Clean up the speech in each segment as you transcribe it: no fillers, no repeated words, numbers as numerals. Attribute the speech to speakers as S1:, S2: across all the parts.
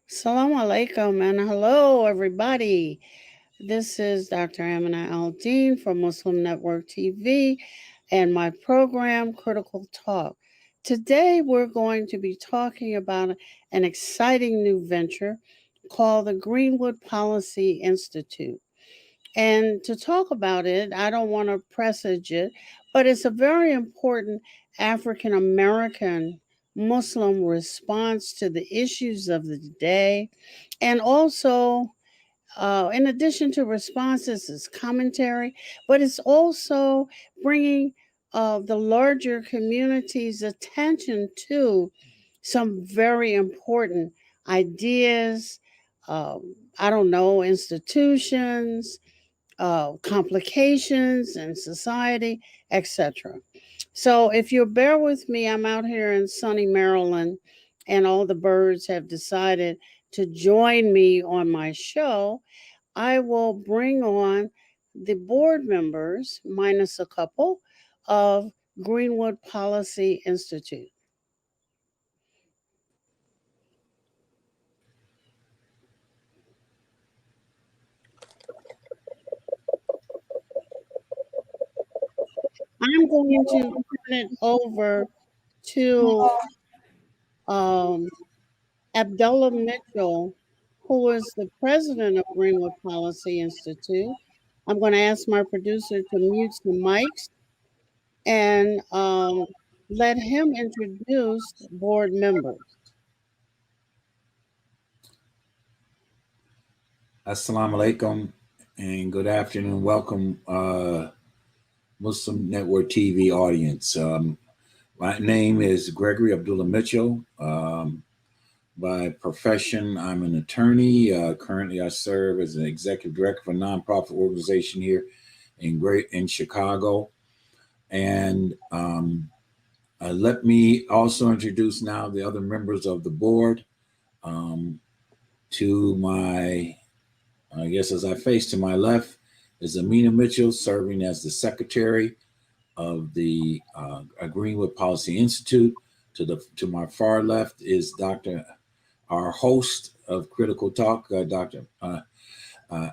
S1: Assalamu alaikum and hello everybody. This is Dr. Amina Al-Deen from Muslim Network TV and my program Critical Talk. Today we're going to be talking about an exciting new venture called the Greenwood Policy Institute. And to talk about it, I don't want to presage it, but it's a very important African American Muslim response to the issues of the day. And also, in addition to responses, is commentary, but it's also bringing the larger community's attention to some very important ideas. I don't know, institutions, complications in society, etc. So, if you'll bear with me, I'm out here in sunny Maryland, and all the birds have decided to join me on my show. I will bring on the board members, minus a couple, of Greenwood Policy Institute. I'm going to turn it over to um, Abdullah Mitchell, who is the president of Greenwood Policy Institute. I'm going to ask my producer to mute the mics and let him introduce board members.
S2: Assalamu alaikum and good afternoon. Welcome, Muslim Network TV audience. My name is Gregory Abdullah Mitchell. By profession, I'm an attorney. Currently, I serve as an executive director for a nonprofit organization here in Chicago. And let me also introduce now the other members of the board. To my I guess as I face to my left is Amina Mitchell, serving as the secretary of the Greenwood Policy Institute. To my far left is our host of Critical Talk, Dr.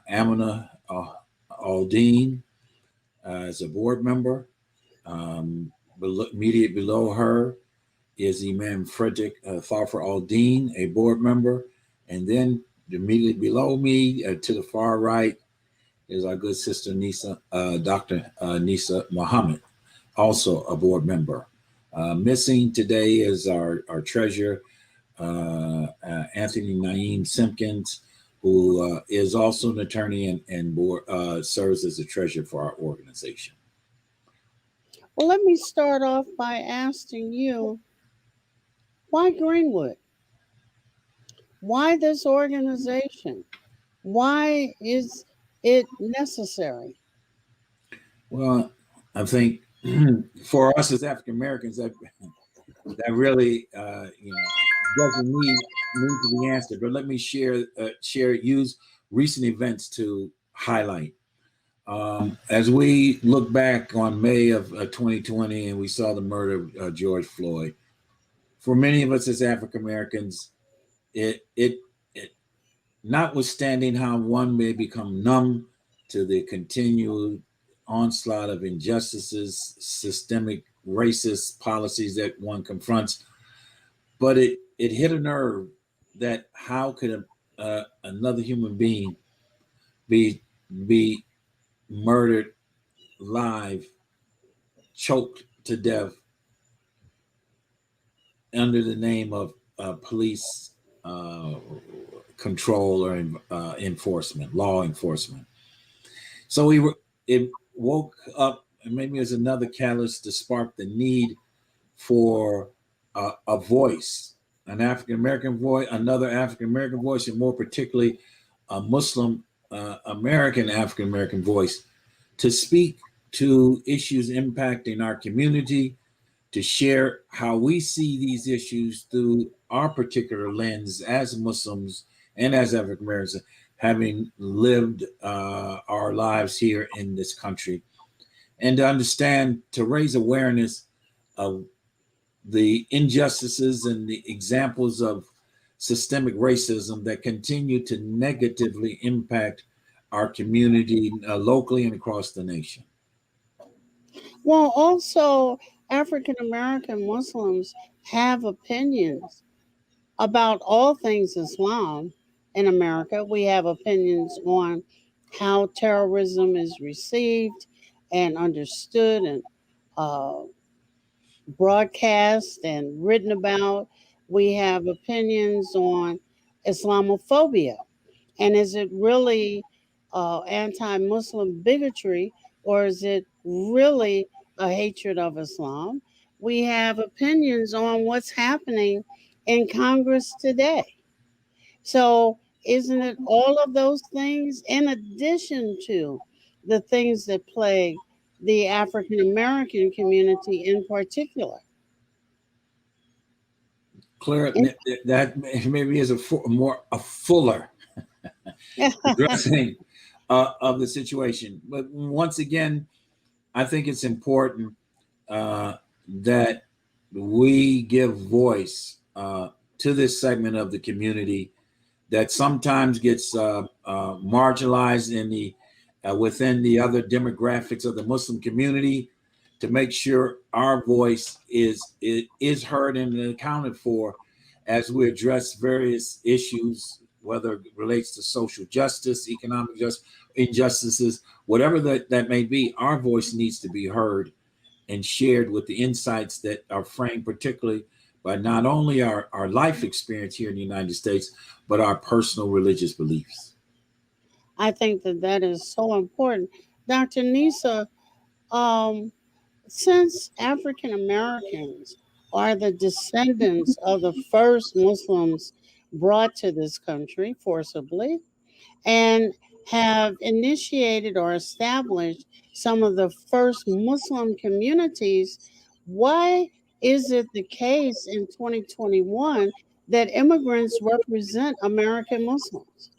S2: Amina Al-Deen, as a board member. Immediate below her is Imam Frederick Al-Deen, a board member, and then immediately below me, to the far right, is our good sister Dr. Nisa Muhammad, also a board member. Missing today is our treasurer, Anthony Naeem Simpkins, who is also an attorney and board, serves as a treasurer for our organization.
S1: Well, let me start off by asking you, why Greenwood? Why this organization? Why is it necessary?
S2: Well, I think for us as African Americans, that really doesn't need to be answered. But let me use recent events to highlight. As we look back on May of 2020 and we saw the murder of George Floyd, for many of us as African Americans, it notwithstanding how one may become numb to the continued onslaught of injustices, systemic racist policies that one confronts, but it hit a nerve that how could another human being be murdered live, choked to death under the name of police control or enforcement, law enforcement. So it woke up, and maybe there's another catalyst to spark the need for a voice, an African American voice, another African American voice, and more particularly a Muslim American African American voice to speak to issues impacting our community, to share how we see these issues through our particular lens as Muslims and as African Americans, having lived our lives here in this country, and to understand, to raise awareness of the injustices and the examples of systemic racism that continue to negatively impact our community locally and across the nation?
S1: Well, also, African American Muslims have opinions about all things Islam in America. We have opinions on how terrorism is received and understood and uh, broadcast and written about. We have opinions on Islamophobia. And is it really anti Muslim bigotry, or is it really a hatred of Islam? We have opinions on what's happening in Congress today. So, isn't it all of those things in addition to the things that plague the African American community in particular?
S2: Clear that maybe is a fuller addressing of the situation. But once again, I think it's important that we give voice to this segment of the community that sometimes gets marginalized in the within the other demographics of the Muslim community, to make sure our voice is heard and accounted for as we address various issues, whether it relates to social justice, economic justice, injustices, whatever that may be. Our voice needs to be heard and shared with the insights that are framed particularly by not only our life experience here in the United States, but our personal religious beliefs.
S1: I think that that is so important. Dr. Nisa, um, since African Americans are the descendants of the first Muslims brought to this country forcibly and have initiated or established some of the first Muslim communities, why is it the case in 2021 that immigrants represent American Muslims?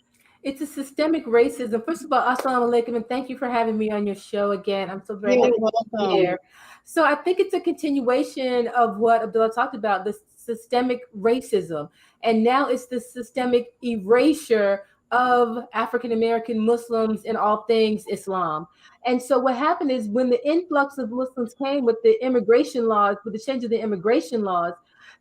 S3: It's a systemic racism. First of all, assalamu alaikum, and thank you for having me on your show again. I'm so very
S1: You're
S3: happy to be
S1: welcome.
S3: here. So I think it's a continuation of what Abdullah talked about, the systemic racism. And now it's the systemic erasure of African American Muslims in all things Islam. And so what happened is, when the influx of Muslims came with the immigration laws, with the change of the immigration laws,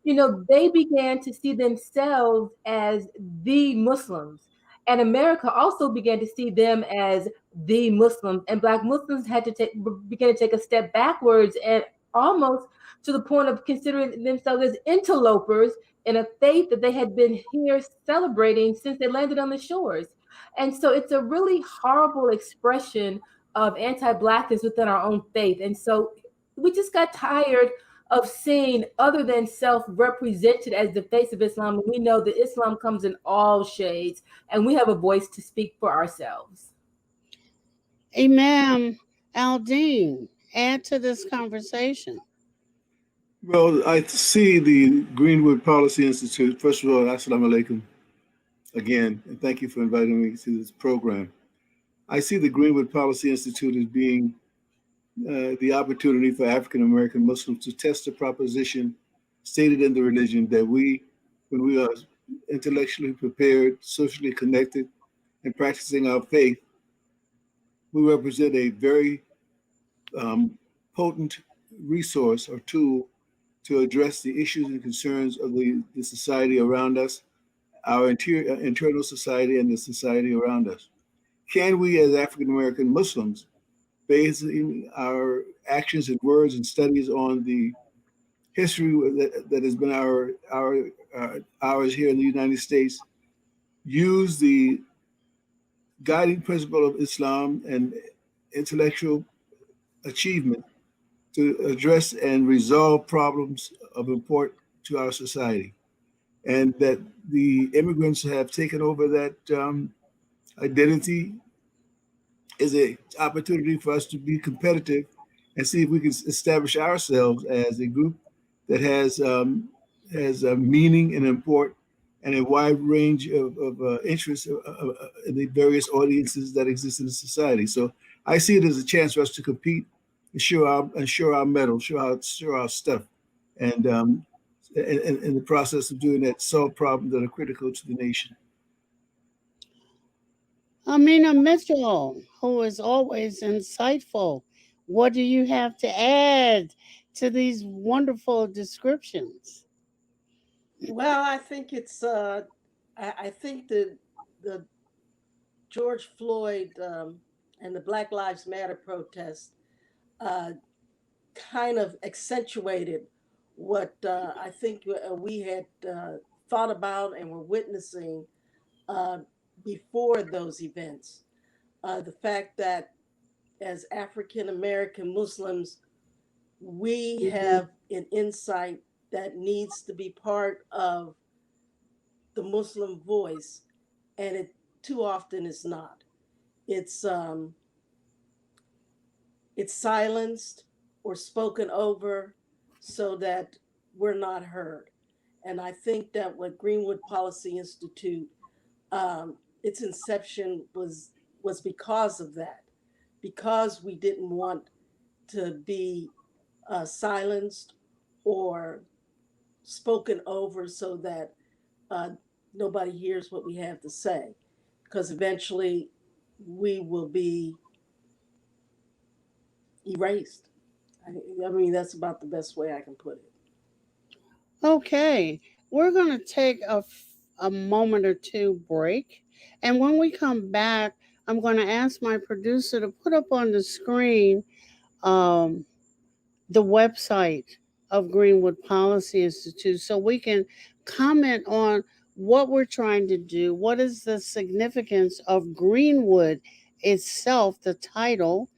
S3: they began to see themselves as the Muslims. And America also began to see them as the Muslims, and Black Muslims had to begin to take a step backwards, and almost to the point of considering themselves as interlopers in a faith that they had been here celebrating since they landed on the shores. And so it's a really horrible expression of anti-Blackness within our own faith. And so we just got tired of seeing other than self represented as the face of Islam. And we know that Islam comes in all shades, and we have a voice to speak for ourselves.
S1: Imam Al-Deen, add to this conversation.
S4: Well, I see the Greenwood Policy Institute. First of all, assalamu alaikum again, and thank you for inviting me to this program. I see the Greenwood Policy Institute as being the opportunity for African American Muslims to test the proposition stated in the religion that when we are intellectually prepared, socially connected, and practicing our faith, we represent a very potent resource or tool to address the issues and concerns of the society around us, our internal society, and the society around us. Can we, as African American Muslims, based our actions and words and studies on the history that has been ours here in the United States, use the guiding principle of Islam and intellectual achievement to address and resolve problems of import to our society? And that the immigrants have taken over that identity is an opportunity for us to be competitive and see if we can establish ourselves as a group that has a meaning and import and a wide range of interests in the various audiences that exist in the society. So I see it as a chance for us to compete and show our mettle, show our stuff, and in the process of doing that, solve problems that are critical to the nation.
S1: Amina Mitchell, who is always insightful. What do you have to add to these wonderful descriptions?
S5: Well, I think it's I think the George Floyd and the Black Lives Matter protest uh, kind of accentuated what I think we had thought about and were witnessing uh, before those events. The fact that as African American Muslims, we have an insight that needs to be part of the Muslim voice, and it too often is not. It's it's silenced or spoken over so that we're not heard. And I think that what Greenwood Policy Institute, its inception was because of that, because we didn't want to be silenced or spoken over so that nobody hears what we have to say, because eventually we will be erased. I mean, that's about the best way I can put it.
S1: Okay, we're going to take a moment or two break. And when we come back, I'm going to ask my producer to put up on the screen um, the website of Greenwood Policy Institute so we can comment on what we're trying to do, what is the significance of Greenwood itself, the title,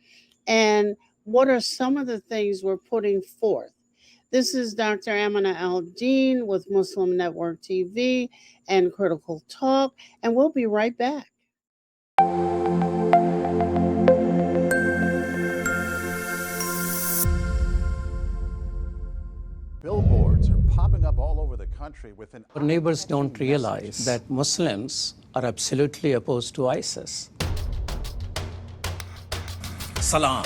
S1: and what are some of the things we're putting forth. This is Dr. Amina Al-Deen with Muslim Network TV and Critical Talk, and we'll be right back.
S6: Billboards are popping up all over the country with an
S7: Our neighbors don't realize that Muslims are absolutely opposed to ISIS.
S8: Salam.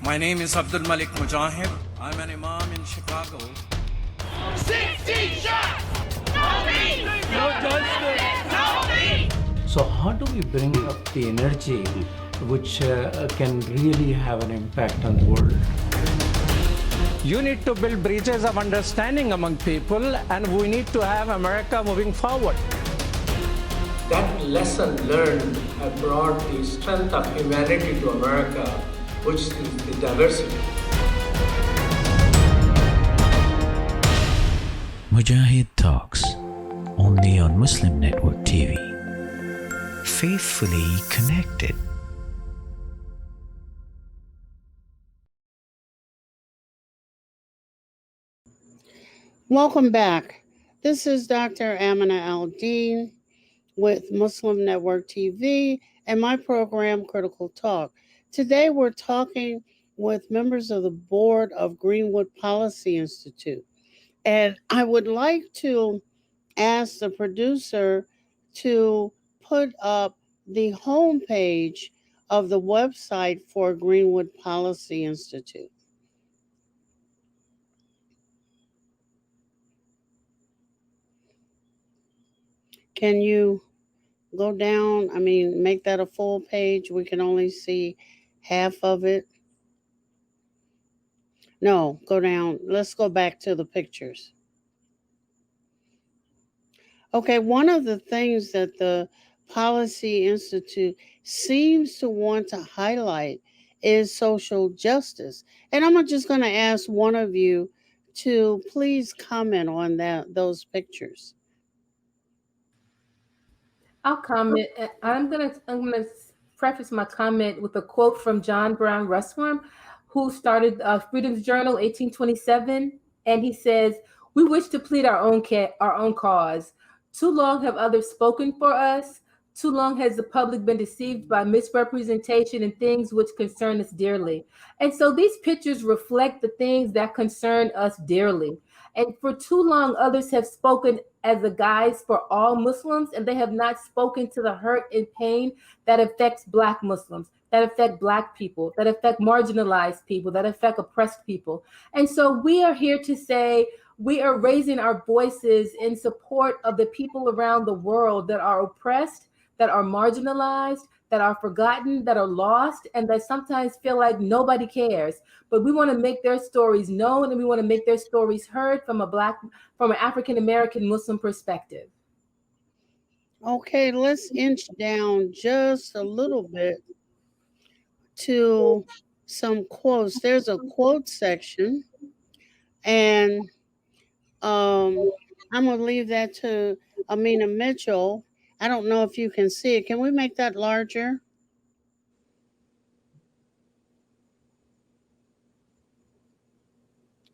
S8: My name is Abdul Malik Mujahid. I'm an Imam in Chicago.
S9: 16 shots! No me! No justice! No me!
S7: So how do we bring up the energy which can really have an impact on the world? You need to build bridges of understanding among people, and we need to have America moving forward.
S10: That lesson learned have brought the strength of humanity to America, which is the diversity.
S11: Mujahid Talks, only on Muslim Network TV. Faithfully connected.
S1: Welcome back. This is Dr. Amina Al-Deen with Muslim Network TV and my program, Critical Talk. Today we're talking with members of the board of Greenwood Policy Institute. And I would like to ask the producer to put up the homepage of the website for Greenwood Policy Institute. Can you go down? I mean, make that a full page. We can only see half of it. No, go down. Let's go back to the pictures. Okay, one of the things that the Policy Institute seems to want to highlight is social justice. And I'm just going to ask one of you to please comment on those pictures.
S3: I'll comment. I'm gonna preface my comment with a quote from John Brown Russwurm, who started Freedom's Journal 1827, and he says, "We wish to plead our own cause. Too long have others spoken for us. Too long has the public been deceived by misrepresentation and things which concern us dearly." And so these pictures reflect the things that concern us dearly. And for too long, others have spoken as a guise for all Muslims, and they have not spoken to the hurt and pain that affects Black Muslims, that affect Black people, that affect marginalized people, that affect oppressed people. And so we are here to say, we are raising our voices in support of the people around the world that are oppressed, that are marginalized, that are forgotten, that are lost, and that sometimes feel like nobody cares. But we want to make their stories known, and we want to make their stories heard from an African American Muslim perspective.
S1: Okay, let's inch down just a little bit to some quotes. There's a quote section, and I'm gonna leave that to Amina Mitchell. I don't know if you can see it. Can we make that larger?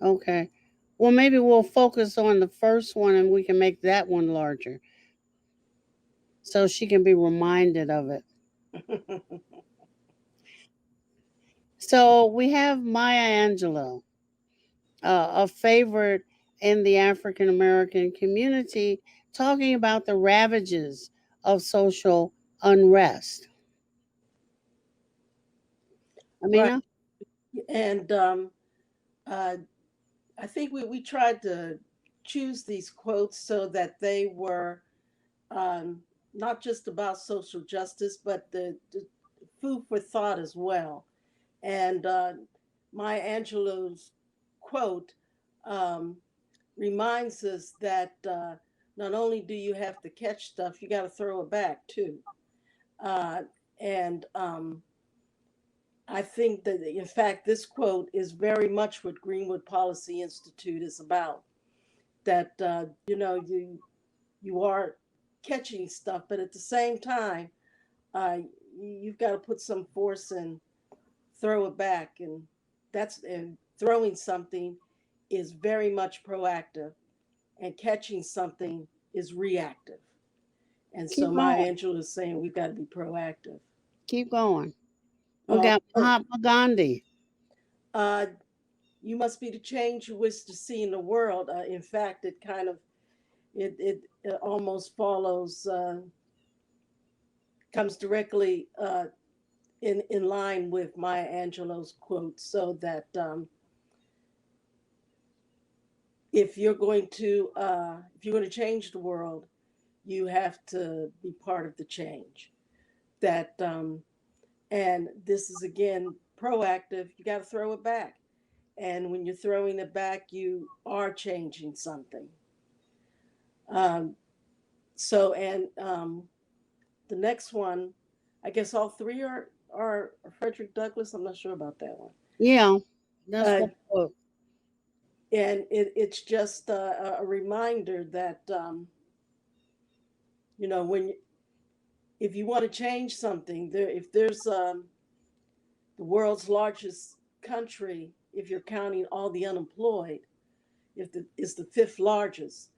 S1: Okay. Well, maybe we'll focus on the first one and we can make that one larger so she can be reminded of it. So we have Maya Angelou, a favorite in the African American community, talking about the ravages of social unrest. Amina?
S5: Right. And I think we tried to choose these quotes so that they were not just about social justice, but the food for thought as well. And Maya Angelou's quote reminds us that not only do you have to catch stuff, you got to throw it back too. And I think that, in fact, this quote is very much what Greenwood Policy Institute is about. That you are catching stuff, but at the same time, you've got to put some force and throw it back, and throwing something is very much proactive, and catching something is reactive. And so Maya Angelou is saying we've got to be proactive.
S1: Keep going. We got Mahatma Gandhi.
S5: You must be the change you wish to see in the world. In fact, it kind of it almost follows, comes directly in line with Maya Angelou's quote. So that if you're going to change the world, you have to be part of the change. That and this is again proactive. You got to throw it back, and when you're throwing it back, you are changing something. So the next one, I guess all three are Frederick Douglass. I'm not sure about that one.
S1: Yeah, that's the quote.
S5: And it's just a reminder that if you want to change something, if there's the world's largest country, if you're counting all the unemployed, is the fifth largest.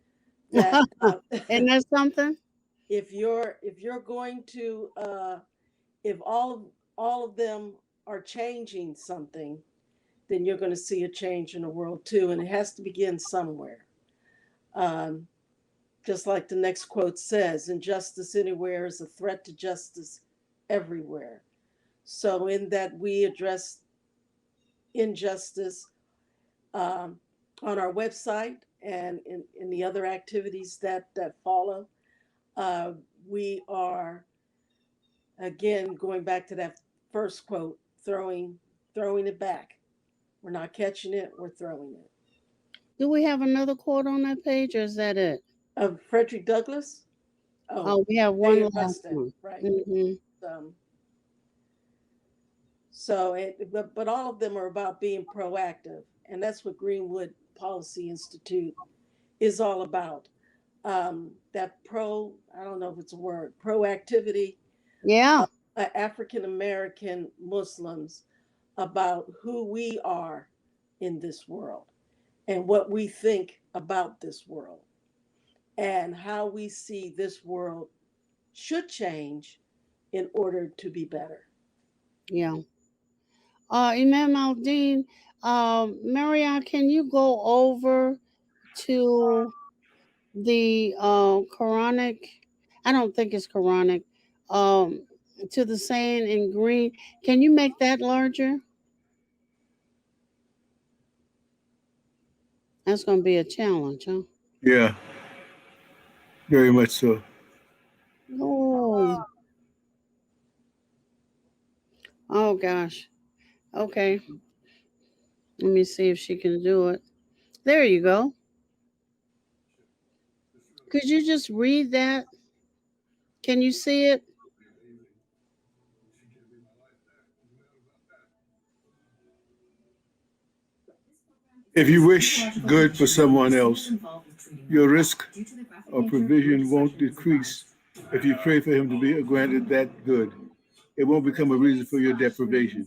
S5: That
S1: isn't that something?
S5: If you're going to if all of them are changing something, then you're going to see a change in the world too, and it has to begin somewhere. Just like the next quote says, injustice anywhere is a threat to justice everywhere. So in that we address injustice on our website and in the other activities that follow, we are, again, going back to that first quote, throwing it back. We're not catching it, we're throwing it.
S1: Do we have another quote on that page, or is that it?
S5: Of Frederick Douglass?
S1: Oh, we have one last one.
S5: Right.
S1: Mm-hmm.
S5: But all of them are about being proactive, and that's what Greenwood Policy Institute is all about. I don't know if it's a word, proactivity.
S1: Yeah.
S5: African American Muslims about who we are in this world and what we think about this world and how we see this world should change in order to be better.
S1: Yeah. Imam Al-Deen, Marianne, can you go over to the Quranic? I don't think it's Quranic. To the saying in green. Can you make that larger? That's going to be a challenge, huh?
S4: Yeah, very much so.
S1: Oh gosh. Okay. Let me see if she can do it. There you go. Could you just read that? Can you see it?
S4: If you wish good for someone else, your risk of provision won't decrease if you pray for him to be granted that good. It won't become a reason for your deprivation.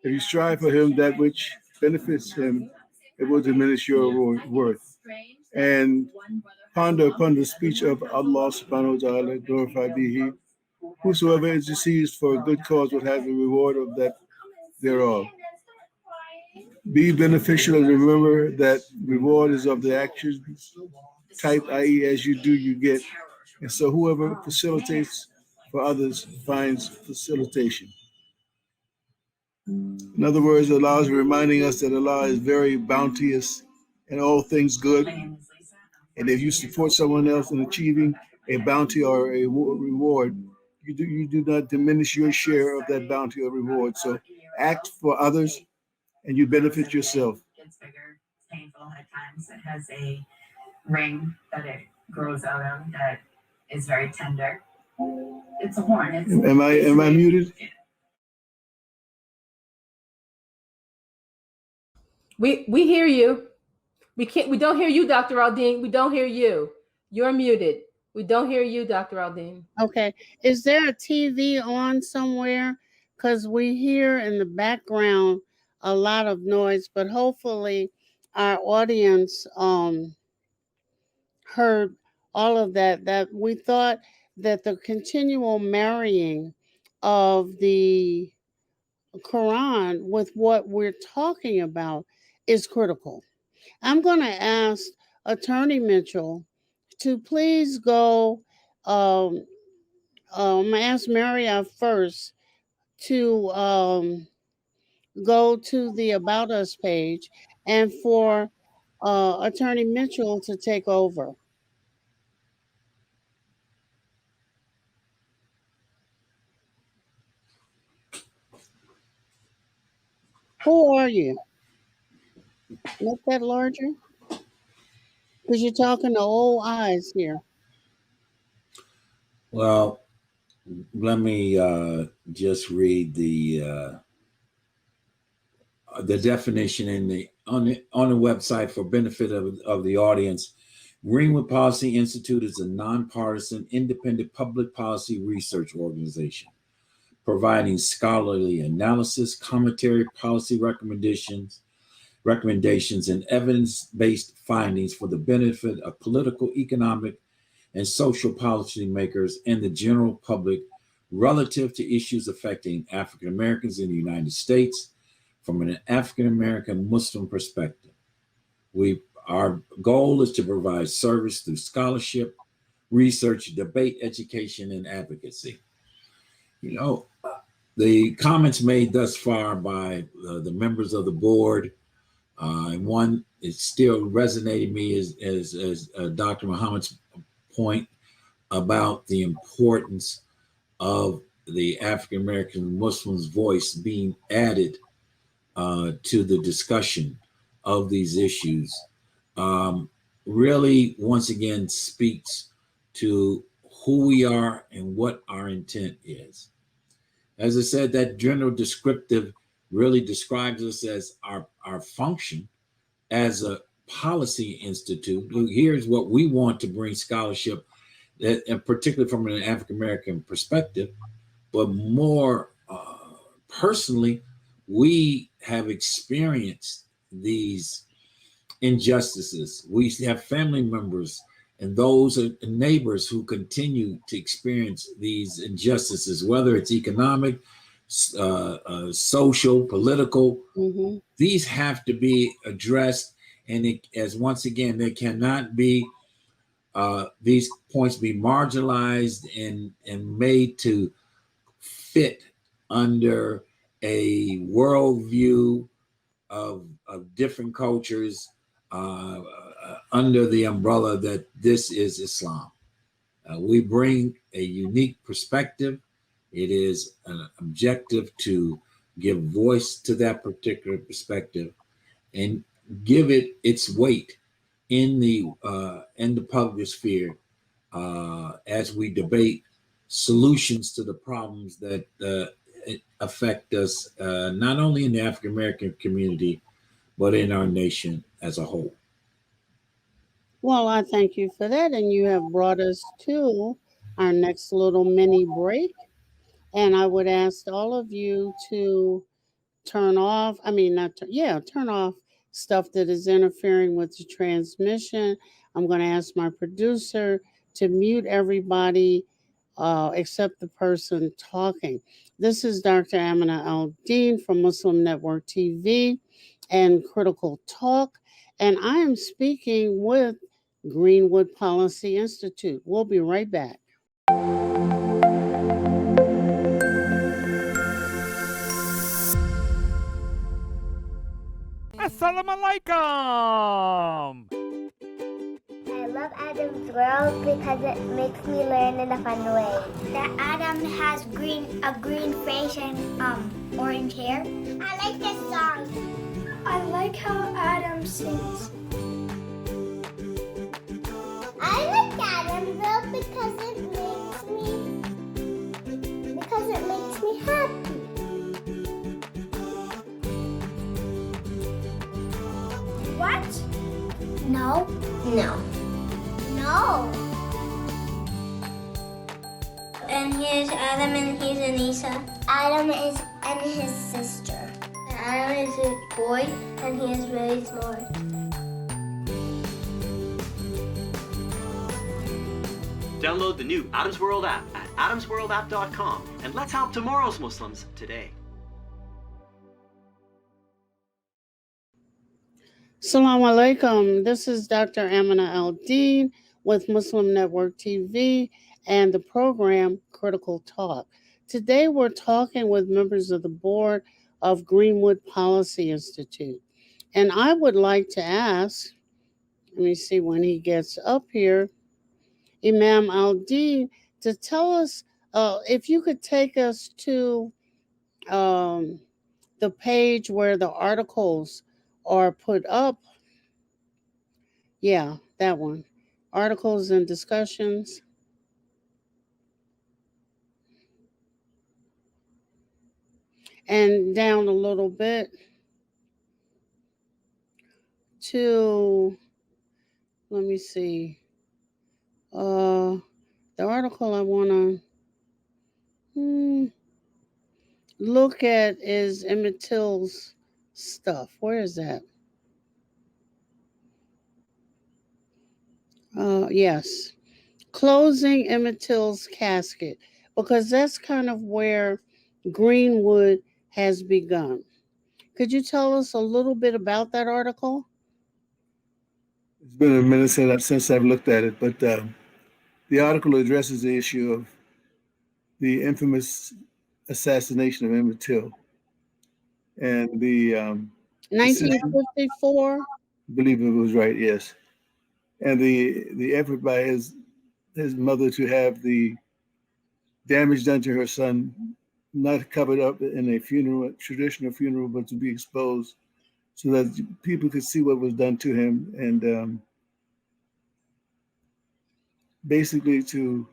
S4: If you strive for him that which benefits him, it will diminish your worth. And ponder upon the speech of Allah subhanahu wa ta'ala, glorified be he. Whosoever intercedes for a good cause will have the reward of that thereof. Be beneficial and remember that reward is of the action type, i.e., as you do, you get. And so whoever facilitates for others finds facilitation. In other words, Allah is reminding us that Allah is very bounteous in all things good. And if you support someone else in achieving a bounty or a reward, you do not diminish your share of that bounty or reward. So act for others and you benefit yourself.
S12: Gets bigger, it's painful at times. It has a ring that it grows out of that is very tender. It's a horn.
S4: Am I muted?
S3: We hear you. We don't hear you, Dr. Al-Deen. We don't hear you. You're muted. We don't hear you, Dr. Al-Deen.
S1: Okay. Is there a TV on somewhere? Because we hear in the background a lot of noise, but hopefully our audience heard all of that we thought that the continual marrying of the Quran with what we're talking about is critical. I'm going to ask Attorney Mitchell to please go ask Maria first to go to the About Us page and for Attorney Mitchell to take over. Who are you? Make that larger? Because you're talking to old eyes here.
S2: Well, let me just read the definition on the website for benefit of the audience. Greenwood Policy Institute is a nonpartisan, independent public policy research organization providing scholarly analysis, commentary, policy recommendations, and evidence-based findings for the benefit of political, economic, and social policy makers and the general public relative to issues affecting African Americans in the United States from an African American Muslim perspective. Our goal is to provide service through scholarship, research, debate, education, and advocacy. You know, the comments made thus far by the members of the board, and one is still resonating me as Dr. Muhammad's point about the importance of the African American Muslims' voice being added to the discussion of these issues. Really, once again, speaks to who we are and what our intent is. As I said, that general descriptive really describes us as our function as a policy institute. Here's what we want to bring scholarship, and particularly from an African American perspective, but more personally, we have experienced these injustices. We have family members and those neighbors who continue to experience these injustices, whether it's economic, social, political. Mm-hmm. These have to be addressed, and as once again, there cannot be these points be marginalized and made to fit under a worldview of different cultures under the umbrella that this is Islam. We bring a unique perspective. It is an objective to give voice to that particular perspective and give it its weight in the public sphere as we debate solutions to the problems that affect us, not only in the African American community, but in our nation as a whole.
S1: Well, I thank you for that. And you have brought us to our next little mini break. And I would ask all of you to turn off, turn off stuff that is interfering with the transmission. I'm going to ask my producer to mute everybody except the person talking. This is Dr. Amina Al-Deen from Muslim Network TV and Critical Talk. And I am speaking with Greenwood Policy Institute. We'll be right back.
S13: Assalamu alaikum!
S14: I love Adam's world because it makes me learn in a fun way. That Adam has a green face and orange hair. I like this song. I like how Adam sings. I like Adam's world because it makes me happy. What? No. And here's Adam and here's Anissa. Adam is and his sister. Adam is a boy and he is really smart.
S15: Download the new Adam's World app at adamsworldapp.com and let's help tomorrow's Muslims today.
S1: Assalamu alaikum. This is Dr. Amina Al-Deen with Muslim Network TV and the program Critical Talk. Today we're talking with members of the board of Greenwood Policy Institute. And I would like to ask, let me see when he gets up here, Imam Al-Deen, to tell us if you could take us to the page where the articles are put up. Yeah, that one. Articles and discussions. And down a little bit to, let me see. The article I want to look at is Emmett Till's stuff. Where is that? Yes. Closing Emmett Till's casket, because that's kind of where Greenwood has begun. Could you tell us a little bit about that article?
S4: It's been a minute since I've looked at it, but the article addresses the issue of the infamous assassination of Emmett Till and the
S1: 1954.
S4: I believe it was right, yes. And the effort by his mother to have the damage done to her son not covered up in a traditional funeral, but to be exposed so that people could see what was done to him, and basically to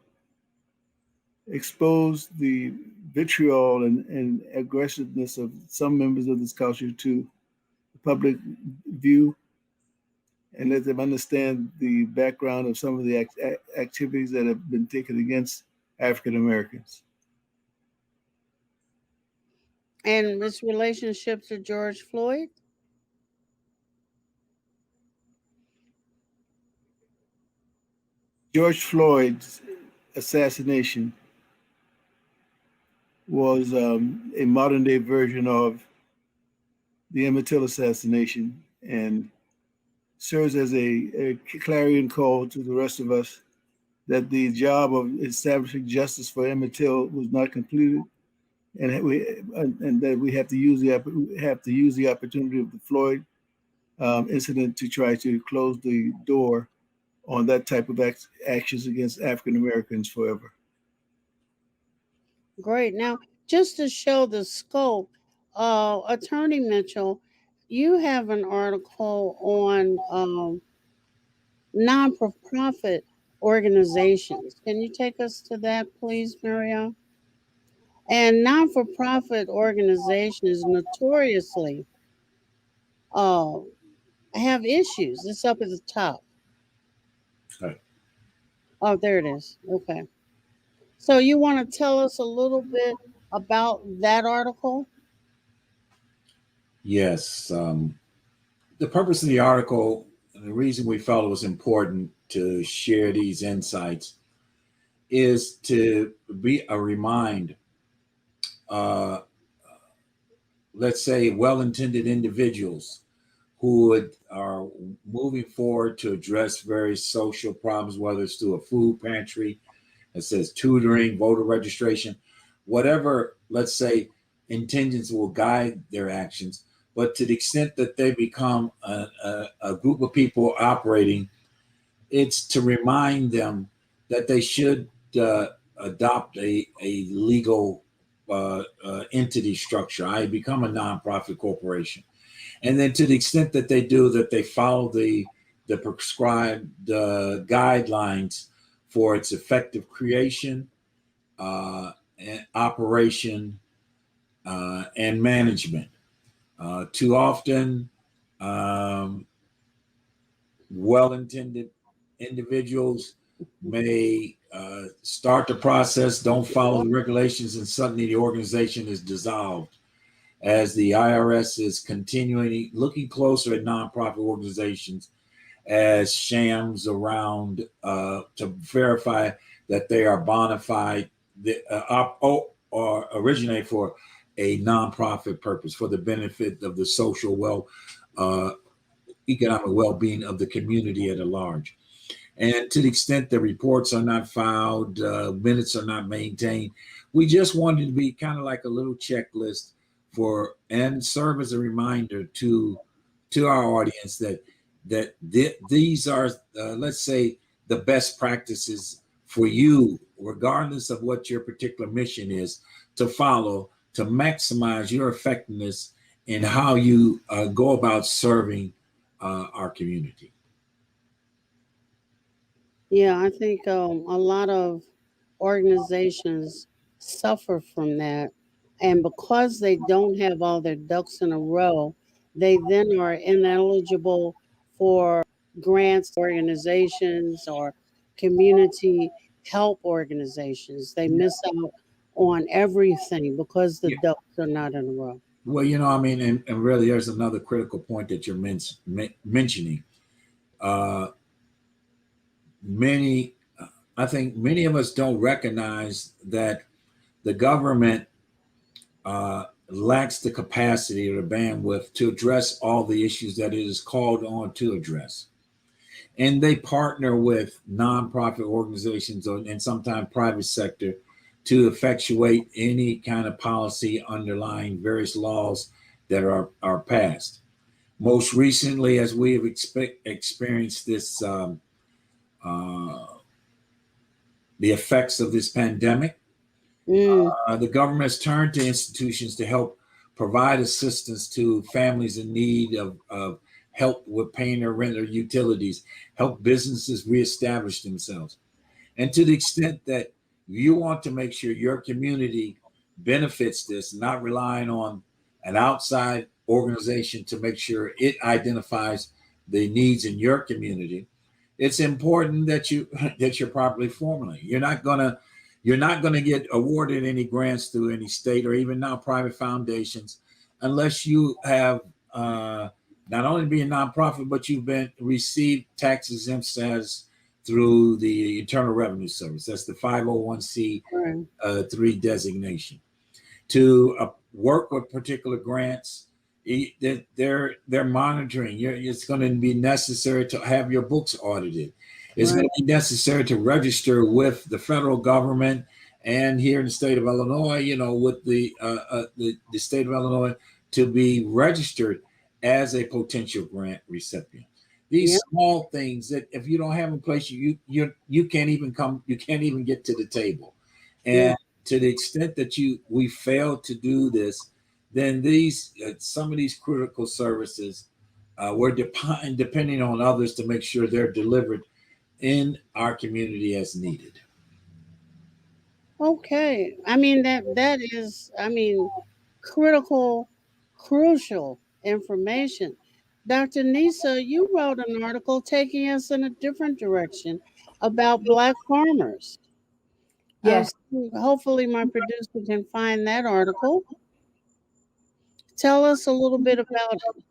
S4: expose the vitriol and aggressiveness of some members of this culture to the public view, and let them understand the background of some of the activities that have been taken against African Americans.
S1: And its relationship to George Floyd?
S4: George Floyd's assassination was a modern day version of the Emmett Till assassination, and serves as a clarion call to the rest of us that the job of establishing justice for Emmett Till was not completed, and that we have to use the opportunity of the Floyd incident to try to close the door on that type of actions against African Americans forever.
S1: Great. Now, just to show the scope, Attorney Mitchell, you have an article on non-for-profit organizations. Can you take us to that, please, Marielle? And non-for-profit organizations notoriously have issues. It's up at the top.
S2: Right.
S1: Oh, there it is. Okay. So you want to tell us a little bit about that article?
S2: Yes. The purpose of the article, and the reason we felt it was important to share these insights, is to be a reminder, let's say, well-intended individuals who are moving forward to address various social problems, whether it's through a food pantry, it says tutoring, voter registration, whatever, let's say, intentions will guide their actions. But to the extent that they become a group of people operating, it's to remind them that they should adopt a legal entity structure. I become a nonprofit corporation. And then to the extent that they do, that they follow the prescribed guidelines for its effective creation, and operation, and management. Too often, well-intended individuals may start the process, don't follow the regulations, and suddenly the organization is dissolved, as the IRS is continuing looking closer at nonprofit organizations as shams around to verify that they are bona fide or originate for a nonprofit purpose for the benefit of the social economic well-being of the community at large. And to the extent that reports are not filed, minutes are not maintained, we just wanted to be kind of like a little checklist and serve as a reminder to our audience that these are, let's say, the best practices for you, regardless of what your particular mission is, to follow to maximize your effectiveness in how you go about serving our community.
S1: Yeah, I think a lot of organizations suffer from that. And because they don't have all their ducks in a row, they then are ineligible for grants, organizations, or community help organizations. They miss out on everything because the ducks are not in a row.
S2: Well, and really there's another critical point that you're mentioning. I think many of us don't recognize that the government lacks the capacity or the bandwidth to address all the issues that it is called on to address. And they partner with nonprofit organizations and sometimes private sector to effectuate any kind of policy underlying various laws that are passed. Most recently, as we have experienced this, the effects of this pandemic, the government has turned to institutions to help provide assistance to families in need of help with paying their rent or utilities, help businesses reestablish themselves. And to the extent that you want to make sure your community benefits this, not relying on an outside organization to make sure it identifies the needs in your community, it's important that you're properly formulated. You're not gonna get awarded any grants through any state or even now private foundations unless you have not only be a nonprofit, but you've received tax exempt status through the Internal Revenue Service. That's the 501c3 designation. To work with particular grants, they're monitoring. It's going to be necessary to have your books audited. It's going to be necessary to register with the federal government and here in the state of Illinois, with the state of Illinois, to be registered as a potential grant recipient. These small things that if you don't have in place, you can't even get to the table. And to the extent that we fail to do this, then these some of these critical services we're depending on others to make sure they're delivered in our community as needed.
S1: Okay. I mean that is critical, crucial information. Dr. Nisa, you wrote an article taking us in a different direction about Black farmers.
S3: Yes.
S1: Hopefully my producer can find that article. Tell us a little bit about it.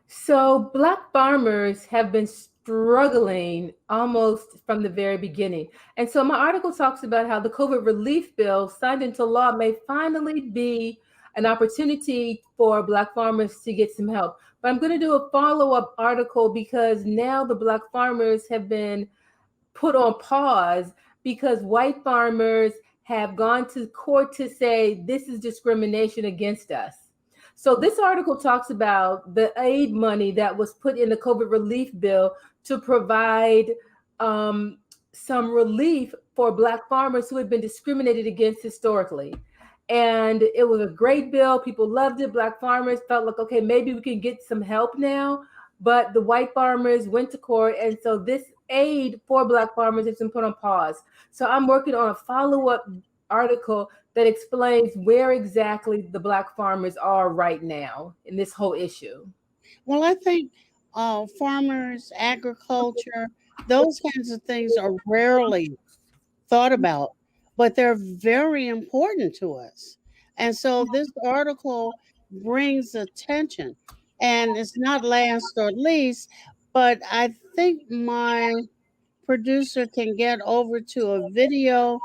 S3: So Black farmers have been struggling almost from the very beginning. And so my article talks about how the COVID relief bill signed into law may finally be an opportunity for Black farmers to get some help. But I'm going to do a follow-up article because now the Black farmers have been put on pause because white farmers have gone to court to say this is discrimination against us. So this article talks about the aid money that was put in the COVID relief bill to provide some relief for Black farmers who had been discriminated against historically. And it was a great bill. People loved it. Black farmers felt like, okay, maybe we can get some help now. But the white farmers went to court. And so this aid for Black farmers has been put on pause. So I'm working on a follow-up article that explains where exactly the Black farmers are right now in this whole issue.
S1: Well, I think farmers, agriculture, those kinds of things are rarely thought about, but they're very important to us. And so this article brings attention, and it's not last or least, but I think my producer can get over to a video,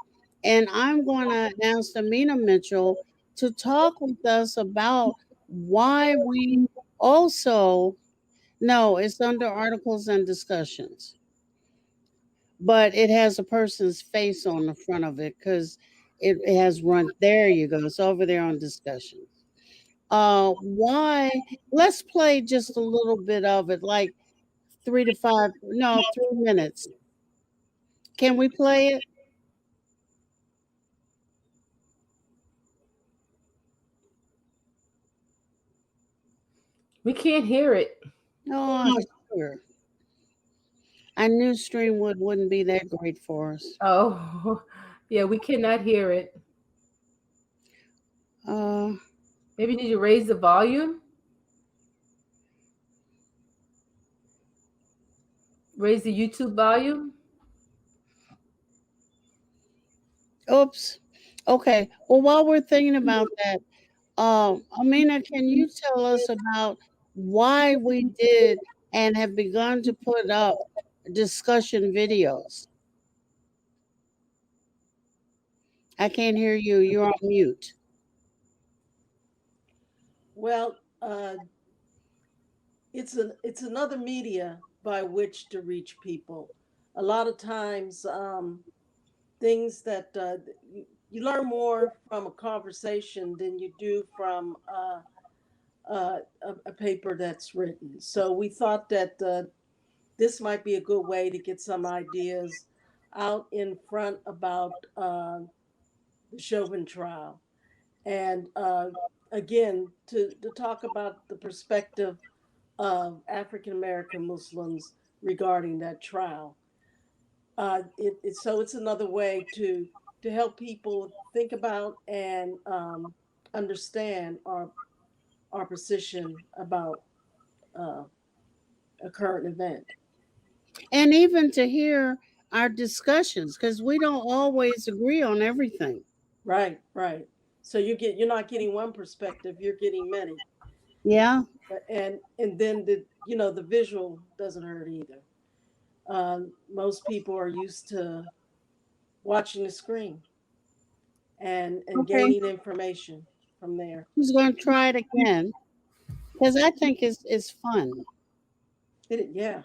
S1: and I'm going to ask Amina Mitchell to talk with us about why we also, no, it's under articles and discussions, but it has a person's face on the front of it because it has run. There you go. It's over there on discussions. Why? Let's play just a little bit of it, like 3 minutes. Can we play it?
S3: We can't hear it.
S1: Oh, sure. I knew Streamwood wouldn't be that great for us.
S3: Oh, yeah, we cannot hear it. Maybe you need to raise the volume. Raise the YouTube volume.
S1: Oops. Okay. Well, while we're thinking about that, Amina, can you tell us about why we did and have begun to put up discussion videos? I can't hear you. You're on mute.
S5: Well, it's another media by which to reach people. A lot of times, things that you learn more from a conversation than you do from a paper that's written. So we thought that this might be a good way to get some ideas out in front about the Chauvin trial. And again, to talk about the perspective of African American Muslims regarding that trial. So it's another way to help people think about and understand our position about a current event.
S1: And even to hear our discussions, because we don't always agree on everything.
S5: Right. So you're not getting one perspective, you're getting many.
S1: Yeah.
S5: And then the visual doesn't hurt either. Most people are used to watching the screen and gaining information from there.
S1: Who's going to try it again? Because I think it's fun.
S5: Yeah.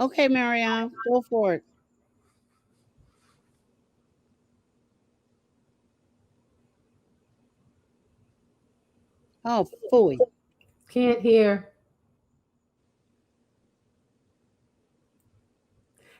S1: Okay, Marianne, go for it. Oh, phooey.
S3: Can't hear.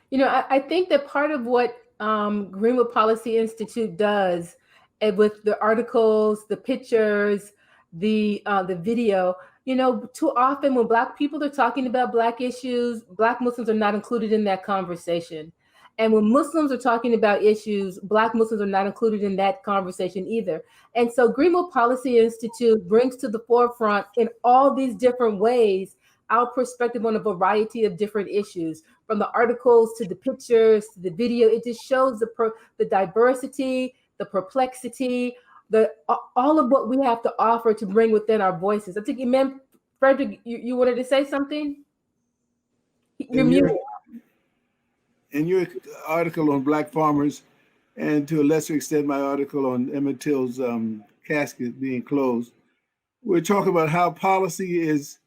S3: You know, I think that part of what Greenwood Policy Institute does, and with the articles, the pictures, the video, you know, too often when Black people are talking about Black issues, Black Muslims are not included in that conversation. And when Muslims are talking about issues, Black Muslims are not included in that conversation either. And so Greenwood Policy Institute brings to the forefront in all these different ways our perspective on a variety of different issues, from the articles to the pictures to the video. It just shows the diversity, the perplexity, all of what we have to offer to bring within our voices. I think, Imam Frederick, you wanted to say something? You're muted.
S4: In your article on Black farmers, and to a lesser extent, my article on Emmett Till's casket being closed, we're talking about how policy is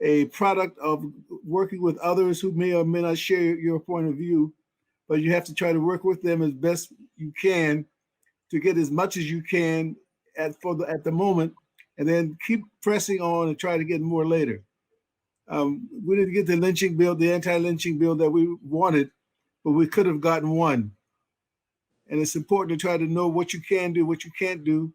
S4: a product of working with others who may or may not share your point of view, but you have to try to work with them as best you can to get as much as you can at the moment, and then keep pressing on and try to get more later. We didn't get the lynching bill, the anti-lynching bill that we wanted, but we could have gotten one. And it's important to try to know what you can do, what you can't do,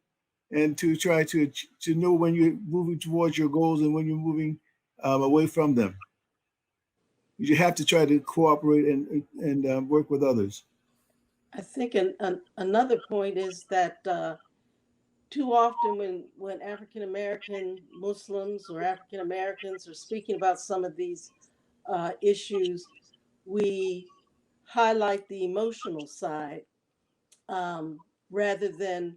S4: and to try to know when you're moving towards your goals and when you're moving away from them. You have to try to cooperate and work with others.
S5: I think another point is that too often when African American Muslims or African Americans are speaking about some of these issues, we highlight the emotional side rather than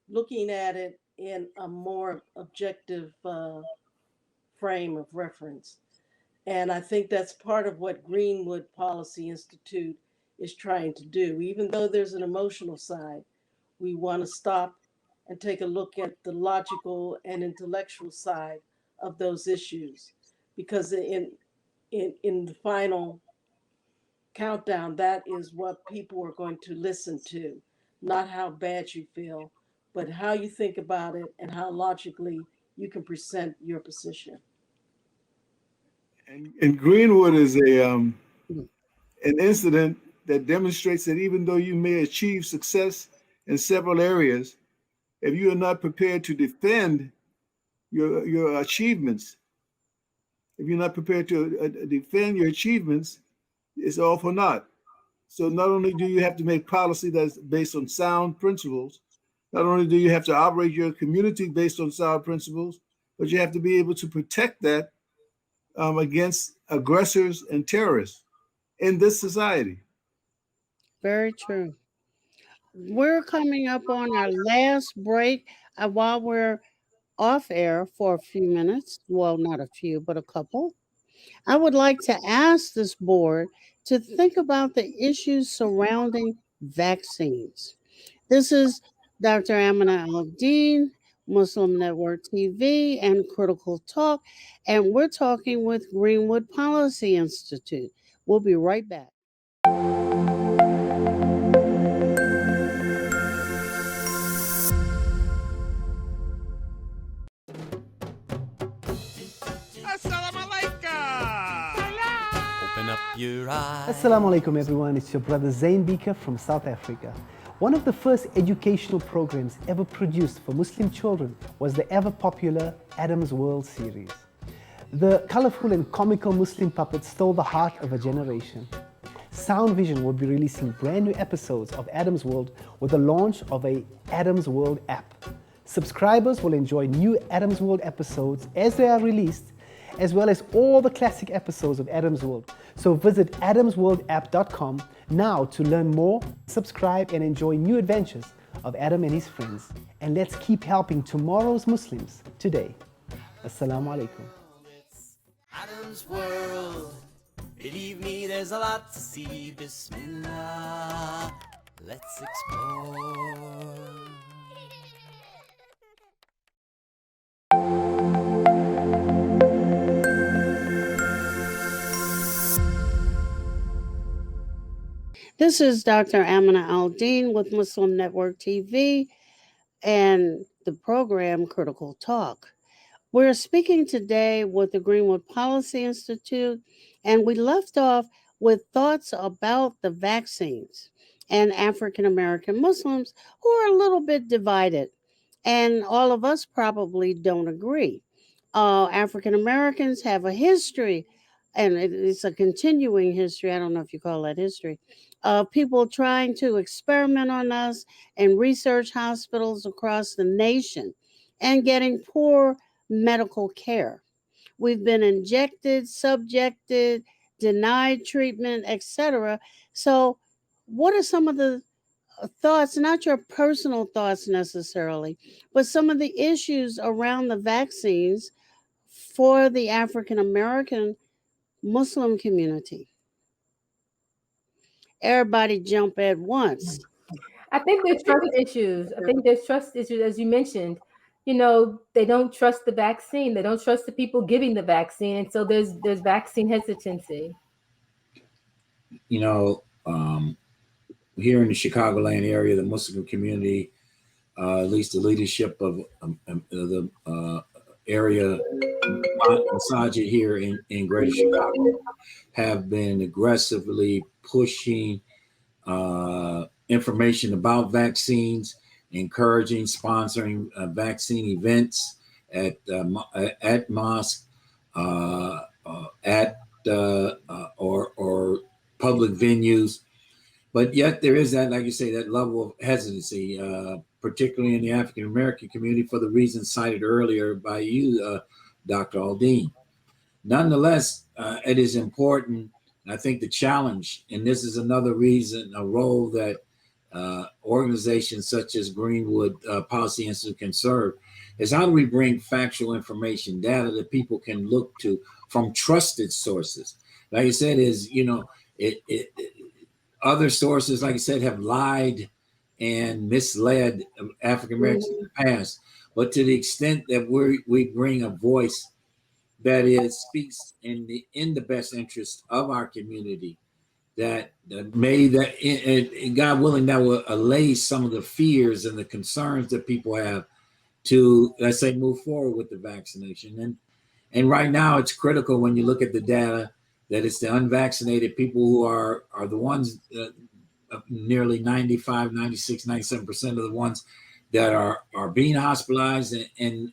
S5: looking at it in a more objective frame of reference. And I think that's part of what Greenwood Policy Institute is trying to do. Even though there's an emotional side, we want to stop and take a look at the logical and intellectual side of those issues. Because in the final countdown, that is what people are going to listen to, not how bad you feel, but how you think about it and how logically you can present your position.
S4: And Greenwood is an incident that demonstrates that even though you may achieve success in several areas, if you are not prepared to defend your achievements, if you're not prepared to defend your achievements, it's all for naught. So not only do you have to make policy that's based on sound principles, not only do you have to operate your community based on sound principles, but you have to be able to protect that against aggressors and terrorists in this society.
S1: Very true. We're coming up on our last break while we're off air for a few minutes. Well, not a few, but a couple. I would like to ask this board to think about the issues surrounding vaccines. This is Dr. Amina Al-Deen, Muslim Network TV, and Critical Talk, and we're talking with Greenwood Policy Institute. We'll be right back.
S16: Open up your eyes.
S17: Assalamu alaikum everyone, it's your brother Zain Bika from South Africa. One of the first educational programs ever produced for Muslim children was the ever popular Adam's World series. The colorful and comical Muslim puppets stole the heart of a generation. Sound Vision will be releasing brand new episodes of Adam's World with the launch of a Adam's World app. Subscribers will enjoy new Adam's World episodes as they are released, as well as all the classic episodes of Adam's World. So visit adamsworldapp.com now to learn more, subscribe, and enjoy new adventures of Adam and his friends. And let's keep helping tomorrow's Muslims today. Assalamu alaikum.
S16: Adam's World. Believe me, there's a lot to see. Bismillah. Let's explore.
S1: This is Dr. Amina Al-Deen with Muslim Network TV and the program Critical Talk. We're speaking today with the Greenwood Policy Institute, and we left off with thoughts about the vaccines and African American Muslims who are a little bit divided. And all of us probably don't agree. African Americans have a history, and it's a continuing history. I don't know if you call that history, of people trying to experiment on us in research hospitals across the nation and getting poor medical care. We've been injected, subjected, denied treatment, etc. So, what are some of the thoughts, not your personal thoughts necessarily, but some of the issues around the vaccines for the African American Muslim community? Everybody jump at once.
S3: I think there's trust issues. I think there's trust issues, as you mentioned. They don't trust the vaccine. They don't trust the people giving the vaccine, and so there's vaccine hesitancy.
S2: Here in the Chicagoland area, the Muslim community, at least the leadership of the area Masajid here in Greater Chicago, have been aggressively pushing information about vaccines, encouraging, sponsoring vaccine events at mosque, or public venues. But yet there is that, like you say, that level of hesitancy, particularly in the African American community, for the reasons cited earlier by you, Dr. Al-Deen. Nonetheless, it is important. I think the challenge, and this is another reason, a role that organizations such as Greenwood Policy Institute can serve, is how do we bring factual information, data that people can look to from trusted sources. Like I said, other sources, like I said, have lied and misled African Americans in the past. But to the extent that we bring a voice that speaks in the best interest of our community, that God willing, that will allay some of the fears and the concerns that people have to, let's say, move forward with the vaccination. And right now it's critical when you look at the data that it's the unvaccinated people who are the ones, nearly 95, 96, 97% of the ones that are being hospitalized and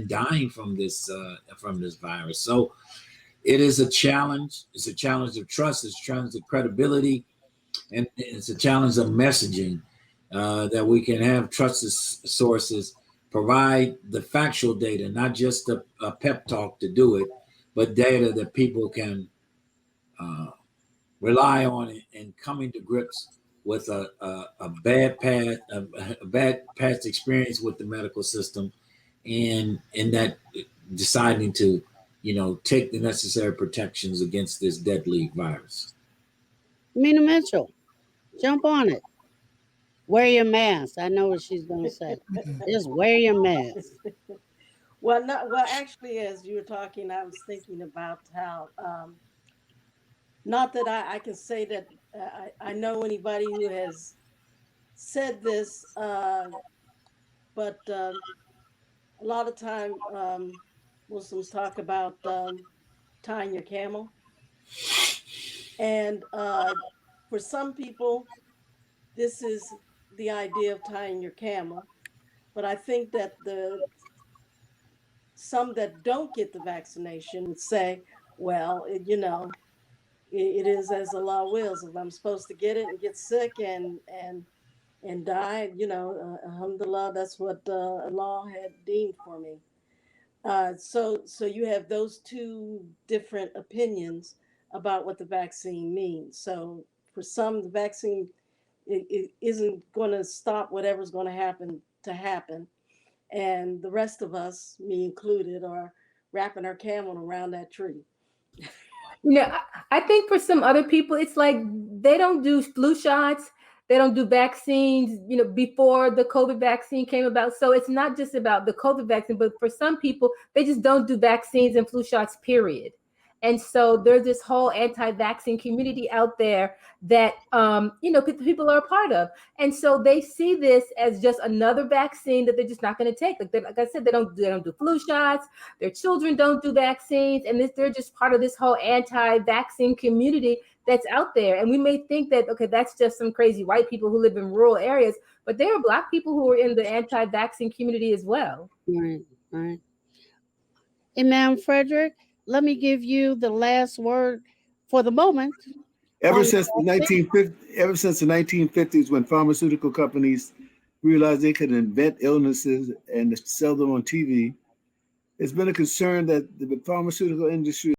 S2: dying from this virus. So it is a challenge. It's a challenge of trust. It's a challenge of credibility, and it's a challenge of messaging, that we can have trusted sources provide the factual data, not just a pep talk to do it, but data that people can rely on and coming to grips with a bad past experience with the medical system, and that deciding to take the necessary protections against this deadly virus.
S1: Amina Mitchell, jump on it. Wear your mask. I know what she's going to say. Just wear your mask.
S5: Well, actually, as you were talking, I was thinking about how, not that I can say that I know anybody who has said this, but a lot of time Muslims talk about tying your camel. And for some people, this is the idea of tying your camel. But I think that some that don't get the vaccination would say, well, it is as Allah wills. If I'm supposed to get it and get sick and die, alhamdulillah, that's what Allah had deemed for me. So you have those two different opinions about what the vaccine means. So for some, the vaccine it isn't going to stop whatever's going to happen. And the rest of us, me included, are wrapping our camel around that tree.
S3: I think for some other people, it's like they don't do flu shots. They don't do vaccines, before the COVID vaccine came about. So it's not just about the COVID vaccine, but for some people, they just don't do vaccines and flu shots, period. And so there's this whole anti-vaccine community out there that, people are a part of. And so they see this as just another vaccine that they're just not going to take. Like I said, they don't do flu shots. Their children don't do vaccines. And they're just part of this whole anti-vaccine community that's out there. And we may think that, okay, that's just some crazy white people who live in rural areas, but there are Black people who are in the anti-vaccine community as well.
S1: Right. Imam Frederick, let me give you the last word for the moment.
S4: Ever since the 1950s, when pharmaceutical companies realized they could invent illnesses and sell them on TV, it's been a concern that the pharmaceutical industry